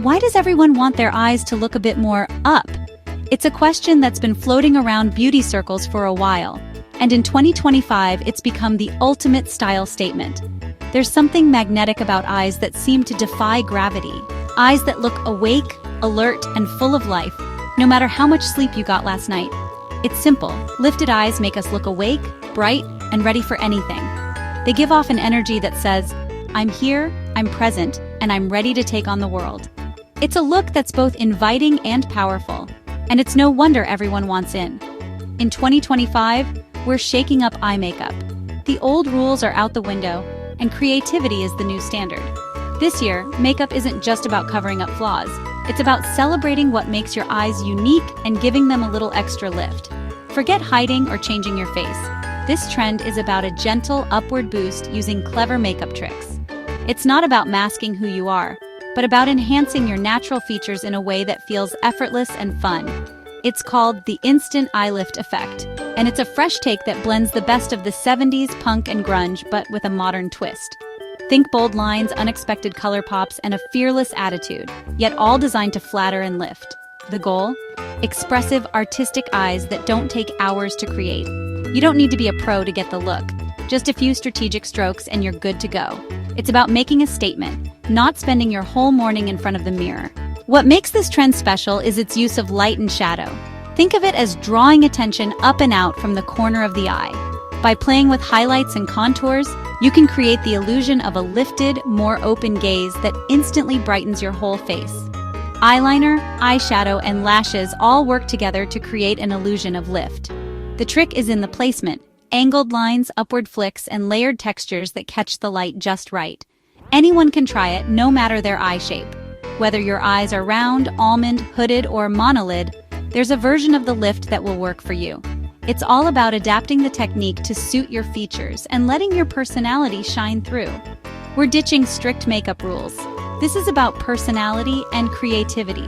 why does everyone want their eyes to look a bit more up? It's a question that's been floating around beauty circles for a while, and in 2025 it's become the ultimate style statement. There's something magnetic about eyes that seem to defy gravity. Eyes that look awake, alert, and full of life, no matter how much sleep you got last night. It's simple. Lifted eyes make us look awake, bright, and ready for anything. They give off an energy that says, I'm here, I'm present, and I'm ready to take on the world. It's a look that's both inviting and powerful, and it's no wonder everyone wants in. In 2025, we're shaking up eye makeup. The old rules are out the window, and creativity is the new standard. This year, makeup isn't just about covering up flaws. It's about celebrating what makes your eyes unique and giving them a little extra lift. Forget hiding or changing your face. This trend is about a gentle upward boost using clever makeup tricks. It's not about masking who you are, but about enhancing your natural features in a way that feels effortless and fun. It's called the instant eye lift effect, and it's a fresh take that blends the best of the 70s punk and grunge, but with a modern twist. Think bold lines, unexpected color pops, and a fearless attitude, yet all designed to flatter and lift. The goal? Expressive, artistic eyes that don't take hours to create. You don't need to be a pro to get the look. Just a few strategic strokes and you're good to go. It's about making a statement, not spending your whole morning in front of the mirror. What makes this trend special is its use of light and shadow. Think of it as drawing attention up and out from the corner of the eye. By playing with highlights and contours, you can create the illusion of a lifted, more open gaze that instantly brightens your whole face. Eyeliner, eyeshadow, and lashes all work together to create an illusion of lift. The trick is in the placement, angled lines, upward flicks, and layered textures that catch the light just right. Anyone can try it, no matter their eye shape. Whether your eyes are round, almond, hooded, or monolid, there's a version of the lift that will work for you. It's all about adapting the technique to suit your features and letting your personality shine through. We're ditching strict makeup rules. This is about personality and creativity.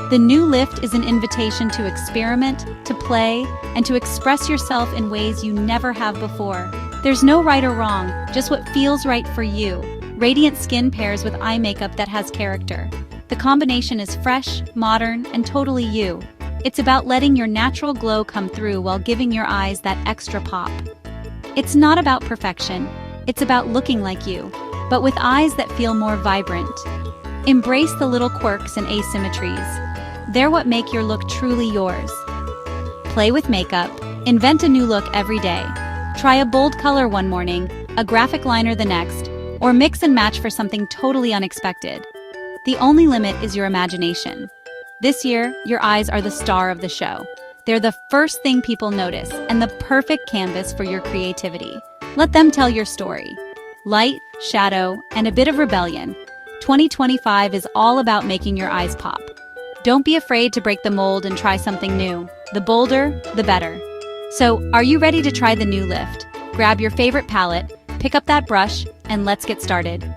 The new lift is an invitation to experiment, to play, and to express yourself in ways you never have before. There's no right or wrong, just what feels right for you. Radiant skin pairs with eye makeup that has character. The combination is fresh, modern, and totally you. It's about letting your natural glow come through while giving your eyes that extra pop. It's not about perfection, it's about looking like you, but with eyes that feel more vibrant. Embrace the little quirks and asymmetries. They're what make your look truly yours. Play with makeup, invent a new look every day. Try a bold color one morning, a graphic liner the next, or mix and match for something totally unexpected. The only limit is your imagination. This year, your eyes are the star of the show. They're the first thing people notice and the perfect canvas for your creativity. Let them tell your story. Light, shadow, and a bit of rebellion. 2025 is all about making your eyes pop. Don't be afraid to break the mold and try something new. The bolder, the better. So, are you ready to try the new lift? Grab your favorite palette, pick up that brush, and let's get started.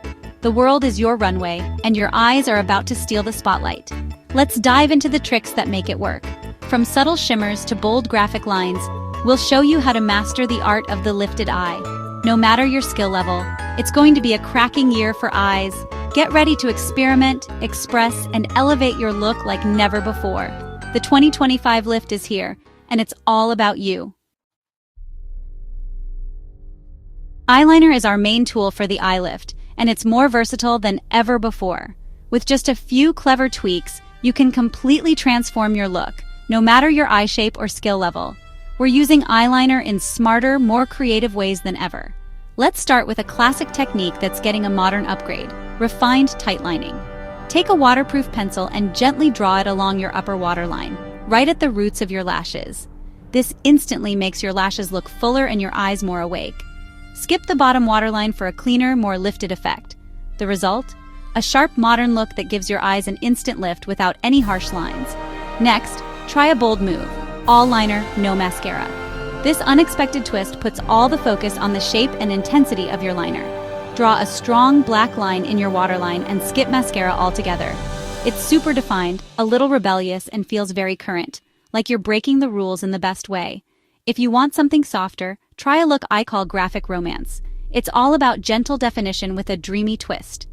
The world is your runway, and your eyes are about to steal the spotlight. Let's dive into the tricks that make it work. From subtle shimmers to bold graphic lines, we'll show you how to master the art of the lifted eye. No matter your skill level, it's going to be a cracking year for eyes. Get ready to experiment, express, and elevate your look like never before. The 2025 lift is here, and it's all about you. Eyeliner is our main tool for the eye lift, and it's more versatile than ever before. With just a few clever tweaks, you can completely transform your look, no matter your eye shape or skill level. We're using eyeliner in smarter, more creative ways than ever. Let's start with a classic technique that's getting a modern upgrade: refined tightlining. Take a waterproof pencil and gently draw it along your upper waterline, right at the roots of your lashes. This instantly makes your lashes look fuller and your eyes more awake. Skip the bottom waterline for a cleaner, more lifted effect. The result? A sharp, modern look that gives your eyes an instant lift without any harsh lines. Next, try a bold move. All liner, no mascara. This unexpected twist puts all the focus on the shape and intensity of your liner. Draw a strong black line in your waterline and skip mascara altogether. It's super defined, a little rebellious, and feels very current, like you're breaking the rules in the best way. If you want something softer, try a look I call graphic romance. It's all about gentle definition with a dreamy twist.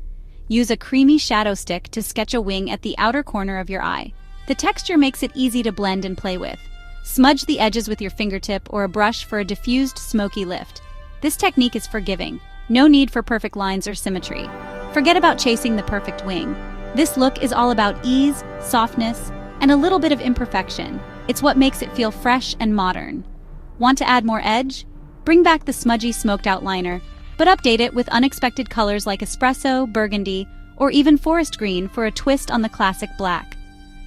Use a creamy shadow stick to sketch a wing at the outer corner of your eye. The texture makes it easy to blend and play with. Smudge the edges with your fingertip or a brush for a diffused, smoky lift. This technique is forgiving. No need for perfect lines or symmetry. Forget about chasing the perfect wing. This look is all about ease, softness, and a little bit of imperfection. It's what makes it feel fresh and modern. Want to add more edge? Bring back the smudgy smoked out liner, but update it with unexpected colors like espresso, burgundy, or even forest green for a twist on the classic black.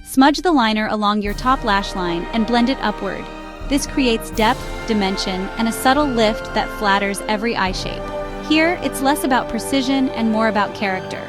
Smudge the liner along your top lash line and blend it upward. This creates depth, dimension, and a subtle lift that flatters every eye shape. Here, it's less about precision and more about character.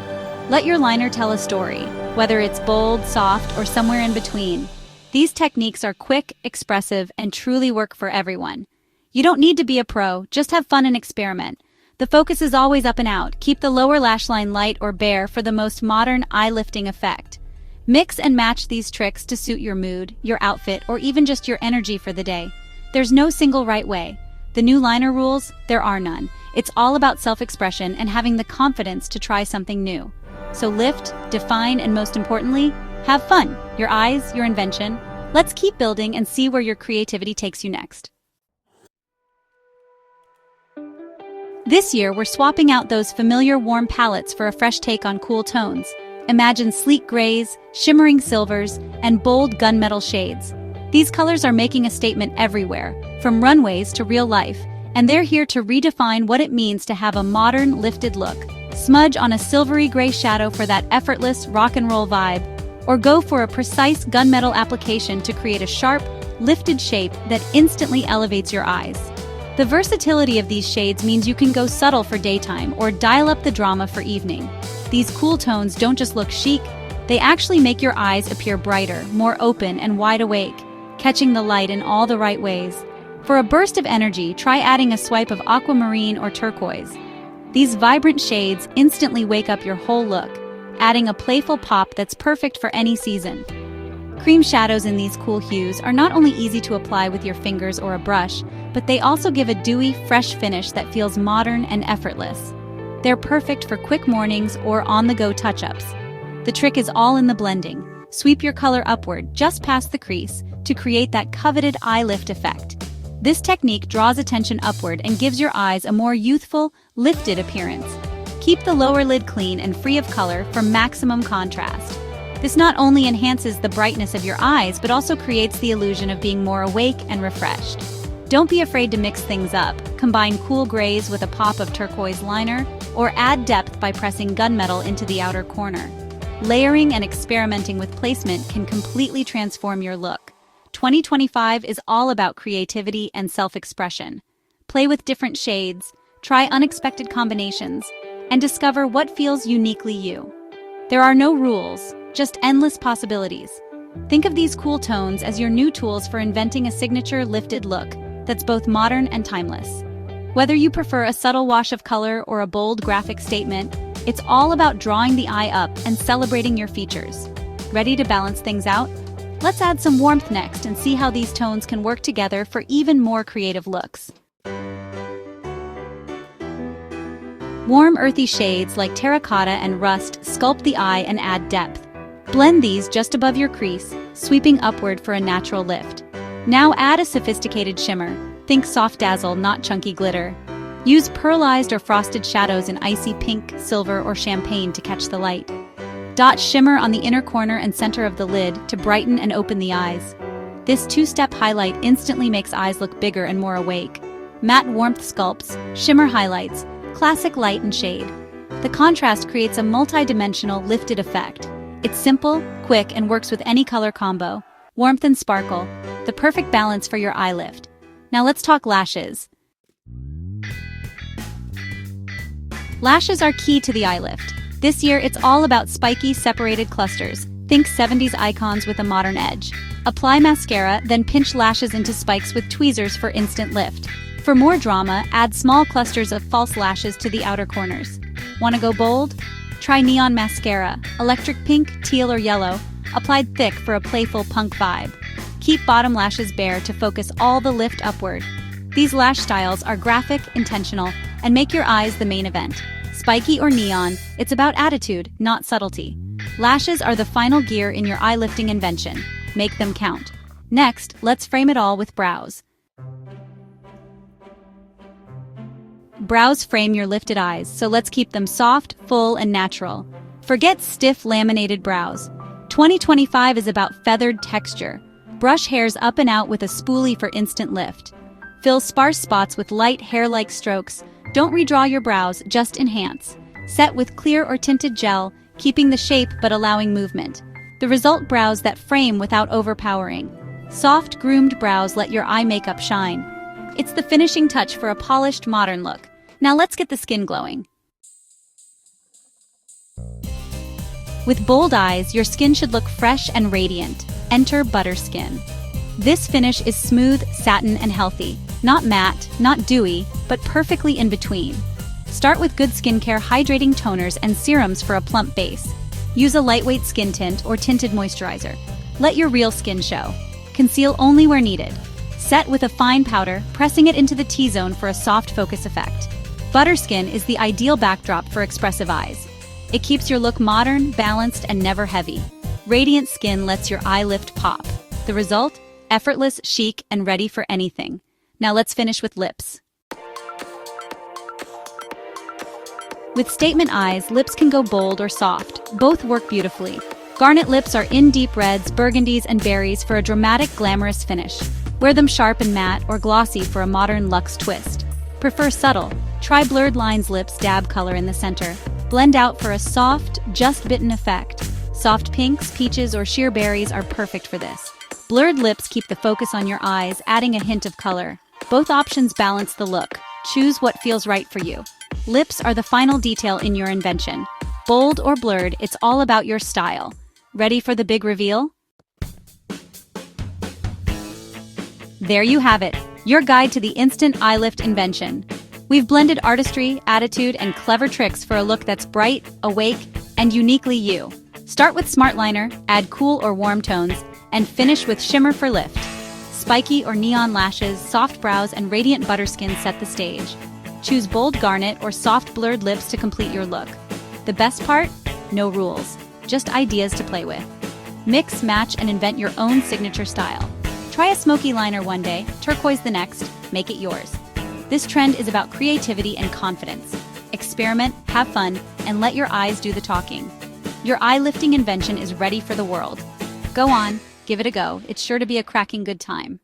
Let your liner tell a story, whether it's bold, soft, or somewhere in between. These techniques are quick, expressive, and truly work for everyone. You don't need to be a pro, just have fun and experiment. The focus is always up and out. Keep the lower lash line light or bare for the most modern, eye-lifting effect. Mix and match these tricks to suit your mood, your outfit, or even just your energy for the day. There's no single right way. The new liner rules, there are none. It's all about self-expression and having the confidence to try something new. So lift, define, and most importantly, have fun. Your eyes, your invention. Let's keep building and see where your creativity takes you next. This year, we're swapping out those familiar warm palettes for a fresh take on cool tones. Imagine sleek grays, shimmering silvers, and bold gunmetal shades. These colors are making a statement everywhere, from runways to real life, and they're here to redefine what it means to have a modern, lifted look. Smudge on a silvery gray shadow for that effortless rock and roll vibe, or go for a precise gunmetal application to create a sharp, lifted shape that instantly elevates your eyes. The versatility of these shades means you can go subtle for daytime or dial up the drama for evening. These cool tones don't just look chic, they actually make your eyes appear brighter, more open, and wide awake, catching the light in all the right ways. For a burst of energy, try adding a swipe of aquamarine or turquoise. These vibrant shades instantly wake up your whole look, adding a playful pop that's perfect for any season. Cream shadows in these cool hues are not only easy to apply with your fingers or a brush, but they also give a dewy, fresh finish that feels modern and effortless. They're perfect for quick mornings or on-the-go touch-ups. The trick is all in the blending. Sweep your color upward just past the crease to create that coveted eye lift effect. This technique draws attention upward and gives your eyes a more youthful, lifted appearance. Keep the lower lid clean and free of color for maximum contrast. This not only enhances the brightness of your eyes, but also creates the illusion of being more awake and refreshed. Don't be afraid to mix things up. Combine cool grays with a pop of turquoise liner, or add depth by pressing gunmetal into the outer corner. Layering and experimenting with placement can completely transform your look. 2025 is all about creativity and self-expression. Play with different shades, try unexpected combinations, and discover what feels uniquely you. There are no rules, just endless possibilities. Think of these cool tones as your new tools for inventing a signature lifted look that's both modern and timeless. Whether you prefer a subtle wash of color or a bold graphic statement, it's all about drawing the eye up and celebrating your features. Ready to balance things out? Let's add some warmth next and see how these tones can work together for even more creative looks. Warm, earthy shades like terracotta and rust sculpt the eye and add depth. Blend these just above your crease, sweeping upward for a natural lift. Now add a sophisticated shimmer. Think soft dazzle, not chunky glitter. Use pearlized or frosted shadows in icy pink, silver, or champagne to catch the light. Dot shimmer on the inner corner and center of the lid to brighten and open the eyes. This two-step highlight instantly makes eyes look bigger and more awake. Matte warmth sculpts, shimmer highlights, classic light and shade. The contrast creates a multi-dimensional, lifted effect. It's simple, quick, and works with any color combo. Warmth and sparkle, the perfect balance for your eye lift. Now let's talk lashes. Lashes are key to the eye lift. This year, it's all about spiky, separated clusters. Think 70s icons with a modern edge. Apply mascara, then pinch lashes into spikes with tweezers for instant lift. For more drama, add small clusters of false lashes to the outer corners. Want to go bold? Try neon mascara, electric pink, teal, or yellow, applied thick for a playful punk vibe. Keep bottom lashes bare to focus all the lift upward. These lash styles are graphic, intentional, and make your eyes the main event. Spiky or neon, it's about attitude, not subtlety. Lashes are the final gear in your eye-lifting invention. Make them count. Next, let's frame it all with brows. Brows frame your lifted eyes, so let's keep them soft, full, and natural. Forget stiff, laminated brows. 2025 is about feathered texture. Brush hairs up and out with a spoolie for instant lift. Fill sparse spots with light, hair-like strokes. Don't redraw your brows, just enhance. Set with clear or tinted gel, keeping the shape but allowing movement. The result: brows that frame without overpowering. Soft, groomed brows let your eye makeup shine. It's the finishing touch for a polished, modern look. Now let's get the skin glowing. With bold eyes, your skin should look fresh and radiant. Enter butter skin. This finish is smooth, satin, and healthy. Not matte, not dewy, but perfectly in between. Start with good skincare hydrating toners and serums for a plump base. Use a lightweight skin tint or tinted moisturizer. Let your real skin show. Conceal only where needed. Set with a fine powder, pressing it into the T-zone for a soft focus effect. Butter skin is the ideal backdrop for expressive eyes. It keeps your look modern, balanced, and never heavy. Radiant skin lets your eye lift pop. The result? Effortless, chic, and ready for anything. Now let's finish with lips. With statement eyes, lips can go bold or soft. Both work beautifully. Garnet lips are in deep reds, burgundies, and berries for a dramatic, glamorous finish. Wear them sharp and matte or glossy for a modern luxe twist. Prefer subtle? Try blurred lines lips, dab color in the center. Blend out for a soft, just bitten effect. Soft pinks, peaches, or sheer berries are perfect for this. Blurred lips keep the focus on your eyes, adding a hint of color. Both options balance the look. Choose what feels right for you. Lips are the final detail in your invention. Bold or blurred, it's all about your style. Ready for the big reveal? There you have it, your guide to the instant eye lift invention. We've blended artistry, attitude, and clever tricks for a look that's bright, awake, and uniquely you. Start with smart liner, add cool or warm tones, and finish with shimmer for lift. Spiky or neon lashes, soft brows, and radiant butterskin set the stage. Choose bold garnet or soft blurred lips to complete your look. The best part? No rules, just ideas to play with. Mix, match, and invent your own signature style. Try a smoky liner one day, turquoise the next, make it yours. This trend is about creativity and confidence. Experiment, have fun, and let your eyes do the talking. Your eye-lifting invention is ready for the world. Go on, give it a go. It's sure to be a cracking good time.